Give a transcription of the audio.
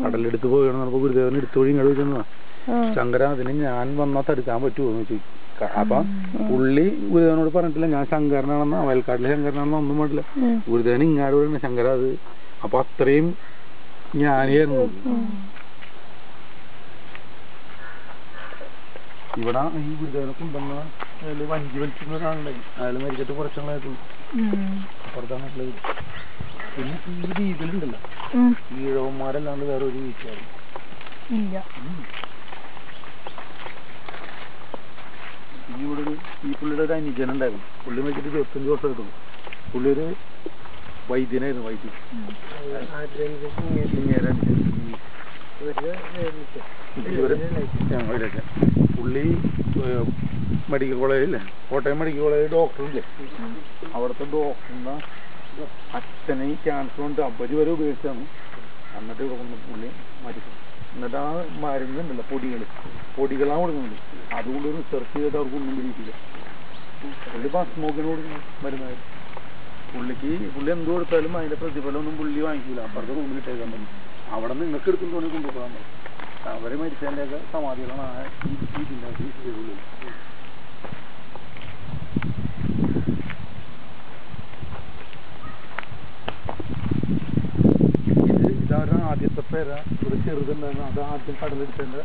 കടലെടുത്ത് പോവുകയാണെന്ന് പറഞ്ഞപ്പോൾ ഗുരുദേവൻ എടുത്തു വഴി ഇങ്ങോട്ട് വെച്ചെന്നാ. ശങ്കര അതിന് ഞാൻ വന്നാൽ തടുക്കാൻ പറ്റുമോ എന്ന് ചോദിച്ചു. അപ്പൊ പുള്ളി ഗുരുദേവനോട് പറഞ്ഞിട്ടില്ല ഞാൻ ശങ്കരനാണെന്ന്, വയൽക്കാട്ടിലെ ശങ്കരനാണെന്ന് ഒന്നും പറഞ്ഞില്ല. ഗുരുദേവൻ ഇങ്ങാട് പറയുന്നത് ശങ്കര അത്. അപ്പൊ അത്രയും ജ്ഞാനിയായിരുന്നു. ഇവിടെ ഈ ഗുരുദേവനെ കൊണ്ടുവന്ന വഞ്ചി വലിച്ചിരുന്ന ഒരാളുണ്ടായി. അയാൾ മരിച്ചിട്ട് കുറച്ചാളായിട്ടുള്ളൂ. അപ്പുറത്താണുള്ളത്. പിന്നെ ഈ രീതിയിലുണ്ടല്ലോ ഈഴവന്മാരല്ലാണ്ട് വേറെ ഒരു വീഴ്ചയായിരുന്നു. ഇവിടെ ഈ പുള്ളിയുടെ ഒരു അനുജൻ ഉണ്ടായിരുന്നു. പുള്ളി മരിച്ചിട്ട് 25 വർഷമായിട്ടുള്ളൂ. പുള്ളി ഒരു വൈദ്യനായിരുന്നു. പുള്ളി മെഡിക്കൽ കോളേജില്ലേ, കോട്ടയം മെഡിക്കൽ കോളേജ് ഡോക്ടറില്ലേ, അവിടുത്തെ ഡോക്ടറിന്റെ അച്ഛനെ ക്യാൻസർ കൊണ്ട് 50 വരെ ഉപയോഗിച്ചാണ്. എന്നിട്ട് ഇവിടെ കൊണ്ട് പുള്ളി മരിച്ചു. എന്നിട്ട് ആ മരുന്നുണ്ടല്ലോ പൊടികളാണ് കൊടുക്കുന്നത്. അതുകൊണ്ട് റിസർച്ച് ചെയ്തിട്ട് അവർക്കൊന്നും പിടിക്കില്ല. പുള്ളി ഭസ്മോക്കിന് കൊടുക്കുന്നു മരുന്നായിരുന്നു. പുള്ളി എന്ത് കൊടുത്താലും അതിന്റെ പ്രതിഫലം ഒന്നും പുള്ളി വാങ്ങിക്കില്ല. അപ്പുറത്തെ റൂമിൽ ഇട്ടേക്കാൻ പറ്റും. അവിടെ നിങ്ങൾക്ക് എടുക്കുന്നതോടെ കൊണ്ടുപോകാൻ പറ്റും. അവരെ മരിച്ചതിൻ്റെയൊക്കെ സമാധികളാണ് ആ ഇതിൻ്റെ ഹിസ്റ്ററികളിൽ. ഇതവരുടെ ആദ്യത്തെ പേര ഒരു ചെറുതുണ്ടായിരുന്നു. അത് ആദ്യം കടലെടുത്തതിൻ്റെ